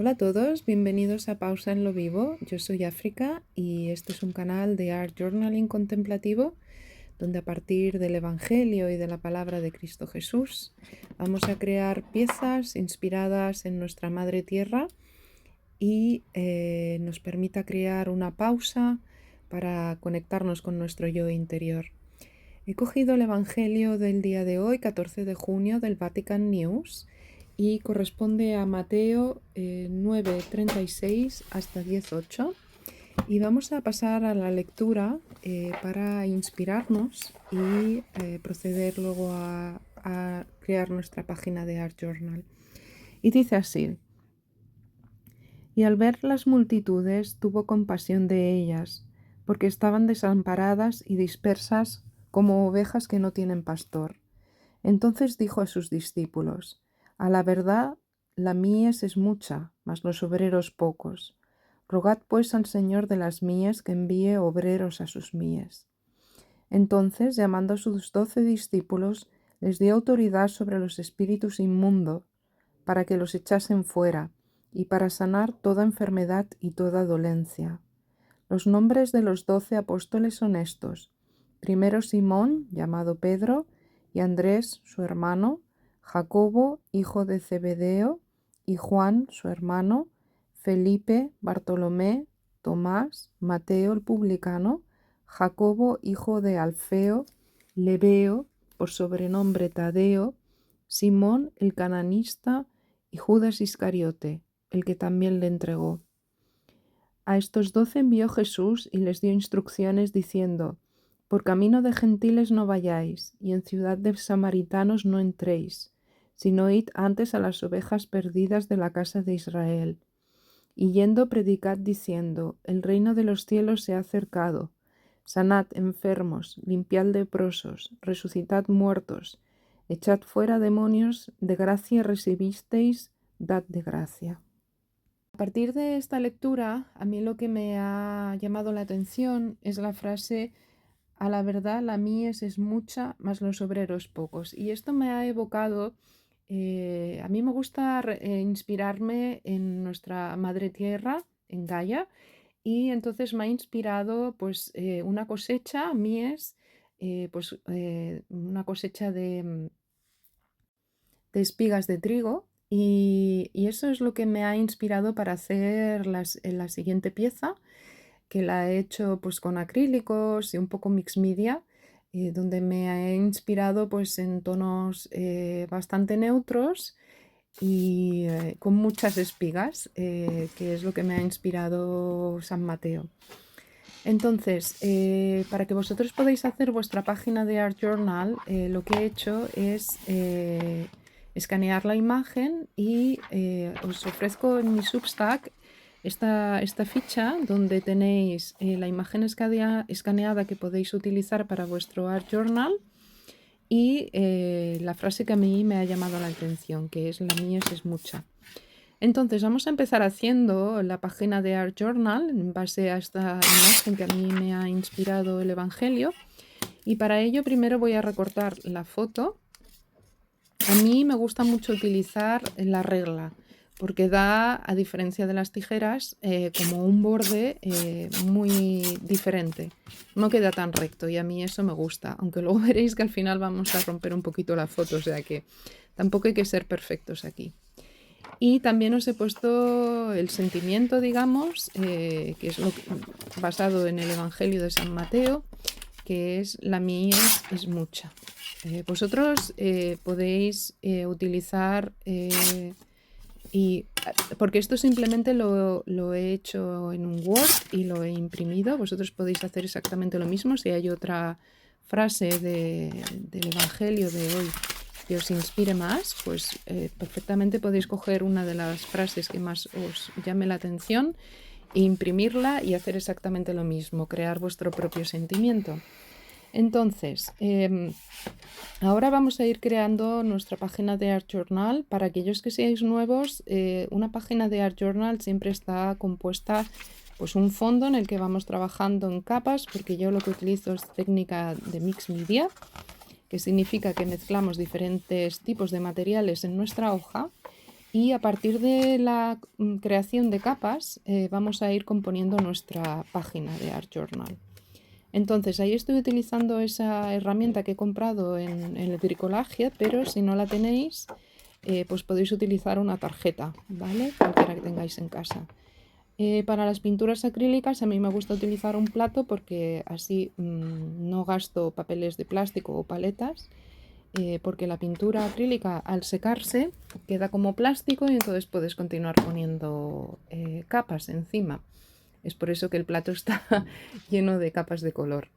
Hola a todos, bienvenidos a Pausa en lo Vivo. Yo soy África y este es un canal de Art Journaling contemplativo donde a partir del Evangelio y de la palabra de Cristo Jesús vamos a crear piezas inspiradas en nuestra Madre Tierra y nos permita crear una pausa para conectarnos con nuestro yo interior. He cogido el Evangelio del día de hoy, 14 de junio, del Vatican News, y corresponde a Mateo 9:36 hasta 10:8. Y vamos a pasar a la lectura para inspirarnos y proceder luego a crear nuestra página de Art Journal. Y dice así: y al ver las multitudes tuvo compasión de ellas, porque estaban desamparadas y dispersas como ovejas que no tienen pastor. Entonces dijo a sus discípulos: a la verdad, la mies es mucha, mas los obreros pocos. Rogad pues al Señor de las mies que envíe obreros a sus mies. Entonces, llamando a sus 12 discípulos, les dio autoridad sobre los espíritus inmundos, para que los echasen fuera, y para sanar toda enfermedad y toda dolencia. Los nombres de los 12 apóstoles son estos: primero Simón, llamado Pedro, y Andrés, su hermano, Jacobo, hijo de Zebedeo, y Juan, su hermano, Felipe, Bartolomé, Tomás, Mateo el publicano, Jacobo, hijo de Alfeo, Lebeo, por sobrenombre Tadeo, Simón el cananista, y Judas Iscariote, el que también le entregó. A estos 12 envió Jesús y les dio instrucciones diciendo: por camino de gentiles no vayáis, y en ciudad de samaritanos no entréis, sino id antes a las ovejas perdidas de la casa de Israel. Y yendo predicad diciendo: el reino de los cielos se ha acercado. Sanad enfermos, limpiad leprosos, resucitad muertos, echad fuera demonios, de gracia recibisteis, dad de gracia. A partir de esta lectura, a mí lo que me ha llamado la atención es la frase: a la verdad la mies es mucha, mas los obreros pocos. Y esto me ha evocado, a mí me gusta inspirarme en nuestra madre tierra, en Gaia, y entonces me ha inspirado pues una cosecha, mies, una cosecha de espigas de trigo. Y eso es lo que me ha inspirado para hacer la siguiente pieza, que la he hecho pues con acrílicos y un poco mix media, donde me he inspirado pues en tonos bastante neutros y con muchas espigas, que es lo que me ha inspirado San Mateo. Entonces, para que vosotros podáis hacer vuestra página de Art Journal, lo que he hecho es escanear la imagen y os ofrezco en mi Substack esta ficha donde tenéis la imagen escaneada que podéis utilizar para vuestro Art Journal y la frase que a mí me ha llamado la atención, que es: la mies es mucha. Entonces vamos a empezar haciendo la página de Art Journal en base a esta imagen que a mí me ha inspirado el Evangelio, y para ello primero voy a recortar la foto. A mí me gusta mucho utilizar la regla porque da, a diferencia de las tijeras, como un borde muy diferente. No queda tan recto y a mí eso me gusta, aunque luego veréis que al final vamos a romper un poquito la foto, o sea que tampoco hay que ser perfectos aquí. Y también os he puesto el sentimiento, digamos, que es basado en el Evangelio de San Mateo, que es: la mies es mucha. Vosotros podéis utilizar, porque esto simplemente lo he hecho en un Word y lo he imprimido. Vosotros podéis hacer exactamente lo mismo. Si hay otra frase del Evangelio de hoy que os inspire más, pues perfectamente podéis coger una de las frases que más os llame la atención e imprimirla y hacer exactamente lo mismo, crear vuestro propio sentimiento. Entonces, ahora vamos a ir creando nuestra página de Art Journal. Para aquellos que seáis nuevos, una página de Art Journal siempre está compuesta pues un fondo en el que vamos trabajando en capas, porque yo lo que utilizo es técnica de mix media, que significa que mezclamos diferentes tipos de materiales en nuestra hoja Y a partir de la creación de capas vamos a ir componiendo nuestra página de Art Journal. Entonces ahí estoy utilizando esa herramienta que he comprado en el bricolaje, pero si no la tenéis, pues podéis utilizar una tarjeta, ¿vale? Cualquiera que tengáis en casa. Para las pinturas acrílicas a mí me gusta utilizar un plato porque así no gasto papeles de plástico o paletas, porque la pintura acrílica al secarse queda como plástico y entonces puedes continuar poniendo capas encima. Es por eso que el plato está lleno de capas de color.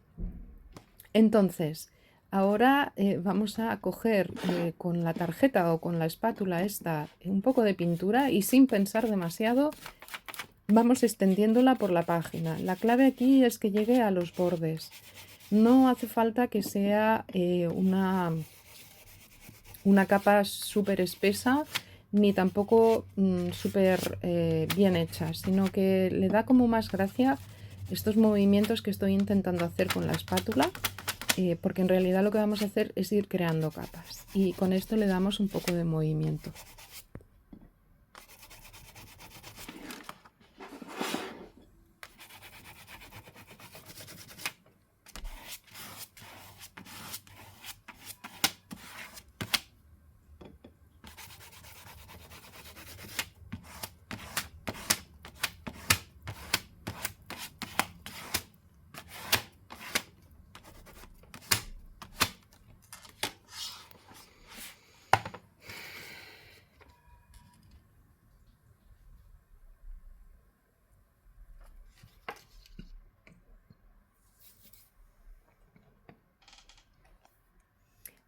Entonces, ahora vamos a coger con la tarjeta o con la espátula esta un poco de pintura y sin pensar demasiado vamos extendiéndola por la página. La clave aquí es que llegue a los bordes. No hace falta que sea una capa súper espesa ni tampoco súper bien hecha, sino que le da como más gracia estos movimientos que estoy intentando hacer con la espátula, porque en realidad lo que vamos a hacer es ir creando capas y con esto le damos un poco de movimiento.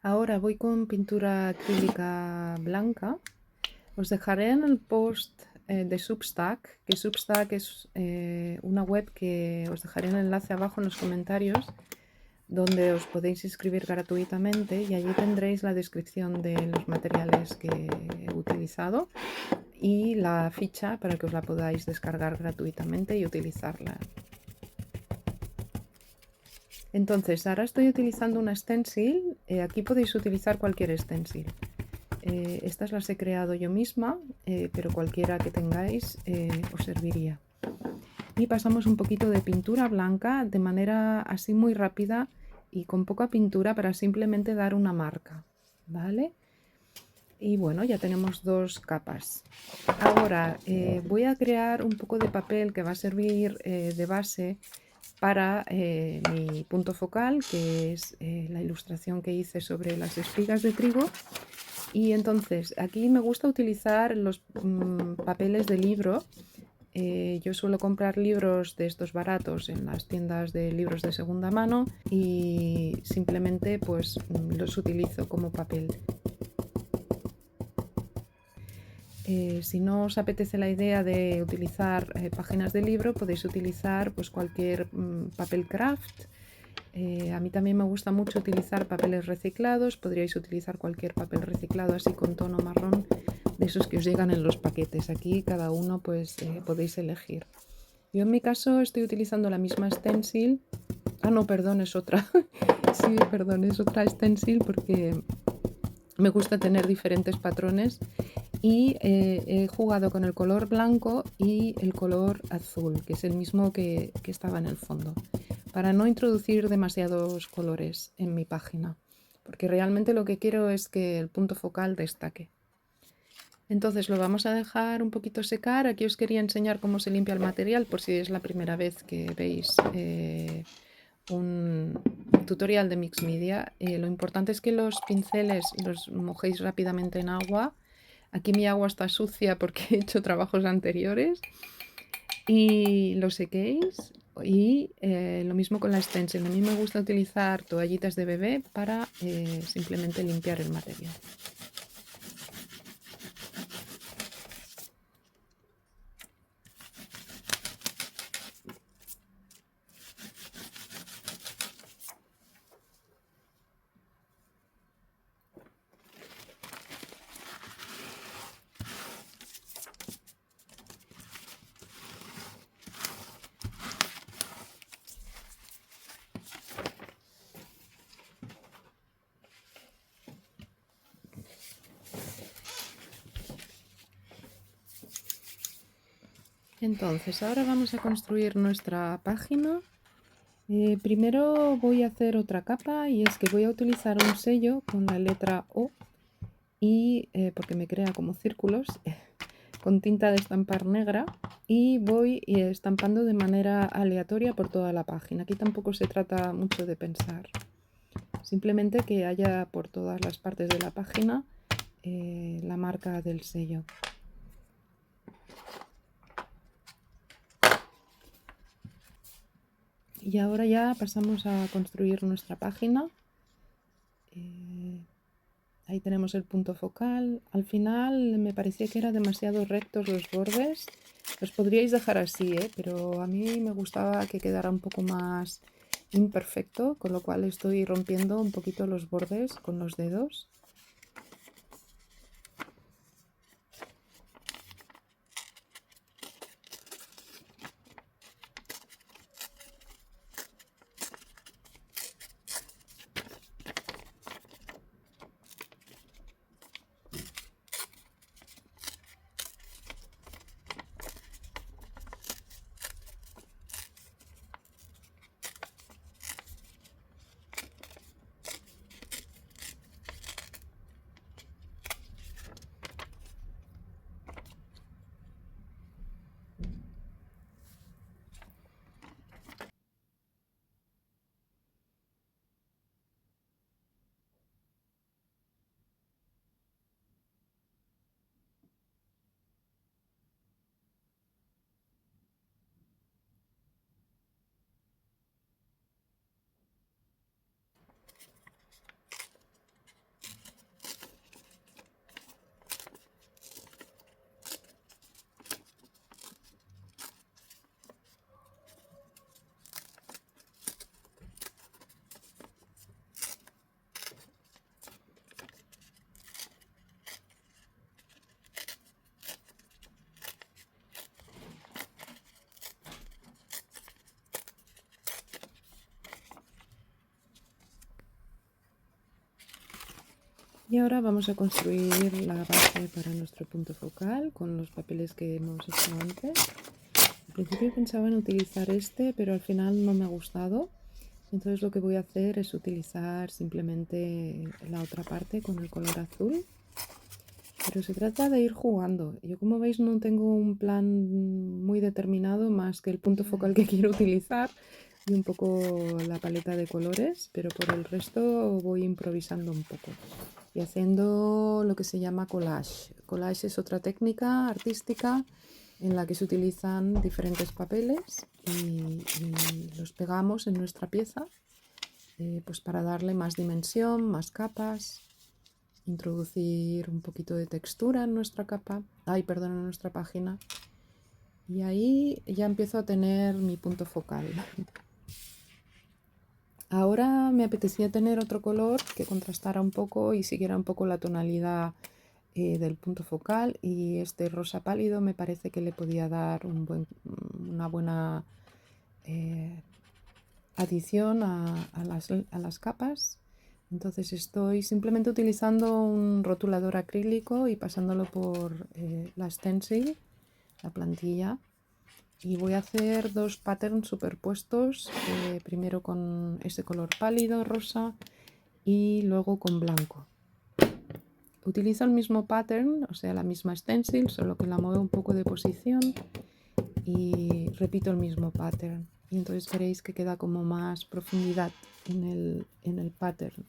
Ahora voy con pintura acrílica blanca. Os dejaré en el post de Substack, que Substack es una web que os dejaré el enlace abajo en los comentarios, donde os podéis inscribir gratuitamente y allí tendréis la descripción de los materiales que he utilizado y la ficha para que os la podáis descargar gratuitamente y utilizarla. Entonces, ahora estoy utilizando una stencil. Aquí podéis utilizar cualquier stencil. Estas las he creado yo misma, pero cualquiera que tengáis os serviría. Y pasamos un poquito de pintura blanca de manera así muy rápida y con poca pintura para simplemente dar una marca, ¿vale? Y bueno, ya tenemos dos capas. Ahora voy a crear un poco de papel que va a servir de base para mi punto focal, que es la ilustración que hice sobre las espigas de trigo. Y entonces aquí me gusta utilizar los papeles de libro. Yo suelo comprar libros de estos baratos en las tiendas de libros de segunda mano y simplemente pues los utilizo como papel. Si no os apetece la idea de utilizar páginas de libro, podéis utilizar pues, cualquier papel craft. A mí también me gusta mucho utilizar papeles reciclados. Podríais utilizar cualquier papel reciclado así con tono marrón, de esos que os llegan en los paquetes. Aquí cada uno pues podéis elegir. Yo en mi caso estoy utilizando la misma stencil. Ah, no, perdón, es otra. Sí, perdón, es otra stencil porque me gusta tener diferentes patrones y he jugado con el color blanco y el color azul, que es el mismo que estaba en el fondo, para no introducir demasiados colores en mi página, porque realmente lo que quiero es que el punto focal destaque. Entonces lo vamos a dejar un poquito secar. Aquí os quería enseñar cómo se limpia el material por si es la primera vez que veis un tutorial de Mixmedia. Lo importante es que los pinceles los mojéis rápidamente en agua. Aquí mi agua está sucia porque he hecho trabajos anteriores. Y lo sequéis. Y lo mismo con la stencil. A mí me gusta utilizar toallitas de bebé para simplemente limpiar el material. Entonces, ahora vamos a construir nuestra página. Primero voy a hacer otra capa y es que voy a utilizar un sello con la letra O y porque me crea como círculos con tinta de estampar negra y voy estampando de manera aleatoria por toda la página. Aquí tampoco se trata mucho de pensar, simplemente que haya por todas las partes de la página la marca del sello. Y ahora ya pasamos a construir nuestra página. Ahí tenemos el punto focal. Al final me parecía que eran demasiado rectos los bordes. Los podríais dejar así, pero a mí me gustaba que quedara un poco más imperfecto, con lo cual estoy rompiendo un poquito los bordes con los dedos. Y ahora vamos a construir la base para nuestro punto focal con los papeles que hemos hecho antes. Al principio pensaba en utilizar este, pero al final no me ha gustado. Entonces lo que voy a hacer es utilizar simplemente la otra parte con el color azul. Pero se trata de ir jugando. Yo, como veis, no tengo un plan muy determinado más que el punto focal que quiero utilizar y un poco la paleta de colores, pero por el resto voy improvisando un poco y haciendo lo que se llama collage. Collage es otra técnica artística en la que se utilizan diferentes papeles y los pegamos en nuestra pieza pues para darle más dimensión, más capas, introducir un poquito de textura en nuestra capa, en nuestra página. Y ahí ya empiezo a tener mi punto focal. Ahora me apetecía tener otro color que contrastara un poco y siguiera un poco la tonalidad del punto focal, y este rosa pálido me parece que le podía dar una buena adición a las capas. Entonces estoy simplemente utilizando un rotulador acrílico y pasándolo por la stencil, la plantilla, y voy a hacer dos patterns superpuestos, primero con ese color pálido rosa y luego con blanco. Utilizo el mismo pattern, o sea, la misma stencil, solo que la muevo un poco de posición y repito el mismo pattern. Y entonces veréis que queda como más profundidad en el pattern.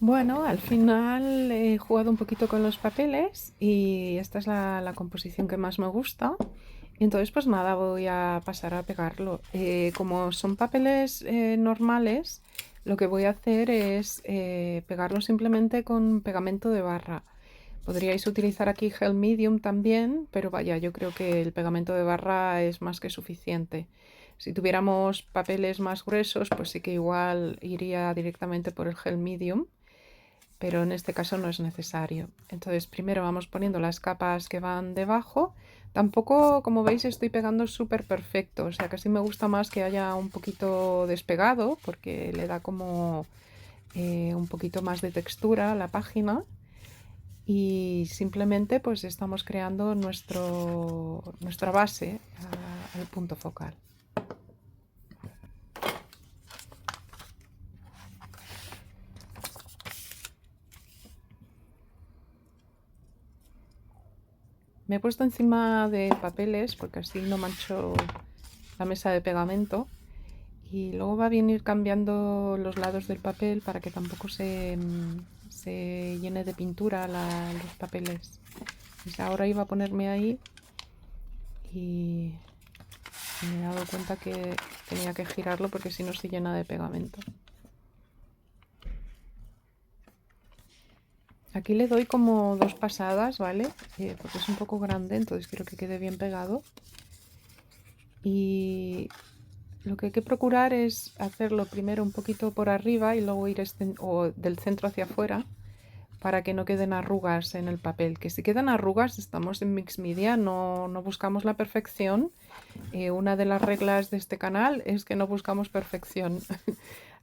Bueno, al final he jugado un poquito con los papeles y esta es la composición que más me gusta. Entonces, pues nada, voy a pasar a pegarlo. Como son papeles normales, lo que voy a hacer es pegarlo simplemente con pegamento de barra. Podríais utilizar aquí gel medium también, pero vaya, yo creo que el pegamento de barra es más que suficiente. Si tuviéramos papeles más gruesos, pues sí que igual iría directamente por el gel medium, pero en este caso no es necesario. Entonces primero vamos poniendo las capas que van debajo Tampoco, como veis, estoy pegando súper perfecto, o sea, casi me gusta más que haya un poquito despegado, porque le da como un poquito más de textura a la página. Y simplemente pues estamos creando nuestra base al punto focal. Me he puesto encima de papeles porque así no mancho la mesa de pegamento, y luego va bien ir cambiando los lados del papel para que tampoco se llene de pintura los papeles. Pues ahora iba a ponerme ahí y me he dado cuenta que tenía que girarlo porque si no se llena de pegamento. Aquí le doy como 2 pasadas, ¿vale? Porque es un poco grande, entonces quiero que quede bien pegado. Y lo que hay que procurar es hacerlo primero un poquito por arriba y luego ir o del centro hacia afuera, para que no queden arrugas en el papel. Que si quedan arrugas, estamos en Mix Media, no buscamos la perfección. Una de las reglas de este canal es que no buscamos perfección.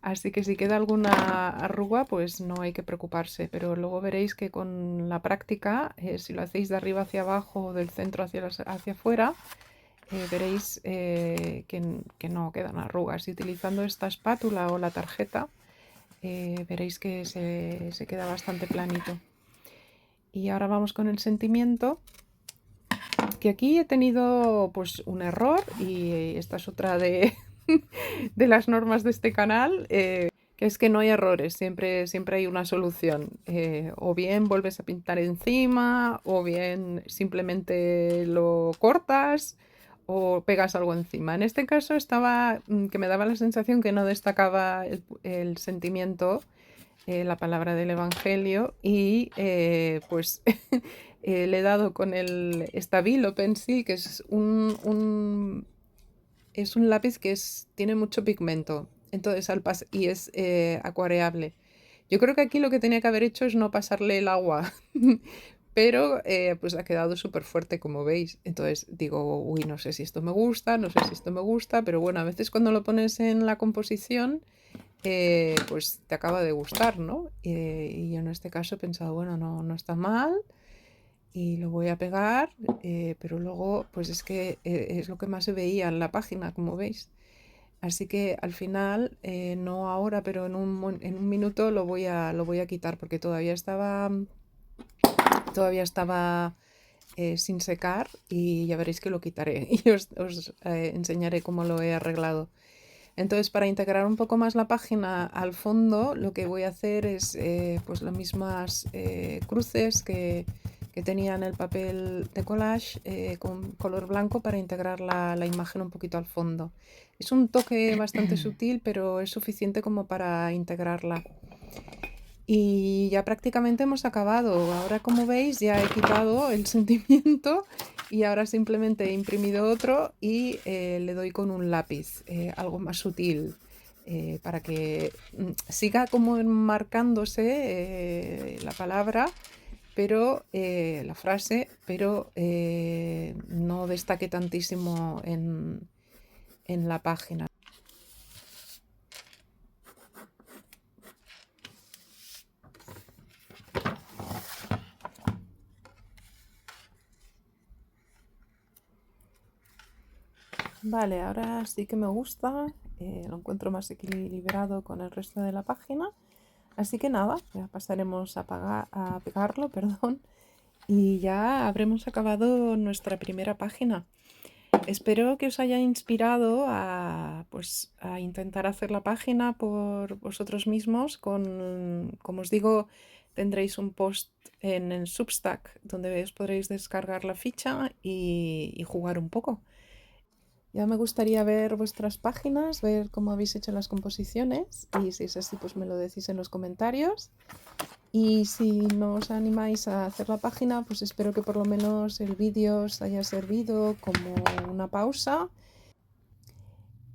Así que si queda alguna arruga, pues no hay que preocuparse, pero luego veréis que con la práctica, si lo hacéis de arriba hacia abajo o del centro hacia afuera, veréis que no quedan arrugas. Y utilizando esta espátula o la tarjeta, veréis que se queda bastante planito. Y ahora vamos con el sentimiento, que aquí he tenido pues un error, y esta es otra de, de las normas de este canal, que es que no hay errores, siempre hay una solución. O bien vuelves a pintar encima, o bien simplemente lo cortas o pegas algo encima. En este caso estaba que me daba la sensación que no destacaba el sentimiento, la palabra del Evangelio, y pues le he dado con el Stabilo Pencil, que es es un lápiz que tiene mucho pigmento, entonces y es acuareable. Yo creo que aquí lo que tenía que haber hecho es no pasarle el agua, pero pues ha quedado súper fuerte, como veis. Entonces digo, uy, no sé si esto me gusta, no sé si esto me gusta, pero bueno, a veces cuando lo pones en la composición, pues te acaba de gustar, ¿no? Y yo en este caso he pensado, bueno, no está mal, y lo voy a pegar, pero luego pues es que es lo que más se veía en la página, como veis. Así que al final, no ahora, pero en un minuto lo voy a quitar, porque todavía estaba sin secar, y ya veréis que lo quitaré y os enseñaré cómo lo he arreglado. Entonces, para integrar un poco más la página al fondo, lo que voy a hacer es pues las mismas cruces que tenía en el papel de collage, con color blanco, para integrar la imagen un poquito al fondo. Es un toque bastante sutil, pero es suficiente como para integrarla. Y ya prácticamente hemos acabado. Ahora, como veis, ya he quitado el sentimiento, y ahora simplemente he imprimido otro y le doy con un lápiz, algo más sutil, para que siga como enmarcándose la palabra, pero la frase, pero no destaque tantísimo en la página. Vale, ahora sí que me gusta, lo encuentro más equilibrado con el resto de la página. Así que nada, ya pasaremos a pegarlo, perdón, y ya habremos acabado nuestra primera página. Espero que os haya inspirado pues, a intentar hacer la página por vosotros mismos. Como os digo, tendréis un post en el Substack donde os podréis descargar la ficha y jugar un poco. Ya me gustaría ver vuestras páginas, ver cómo habéis hecho las composiciones, y si es así, pues me lo decís en los comentarios. Y si no os animáis a hacer la página, pues espero que por lo menos el vídeo os haya servido como una pausa.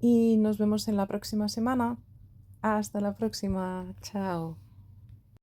Y nos vemos en la próxima semana. Hasta la próxima. Chao.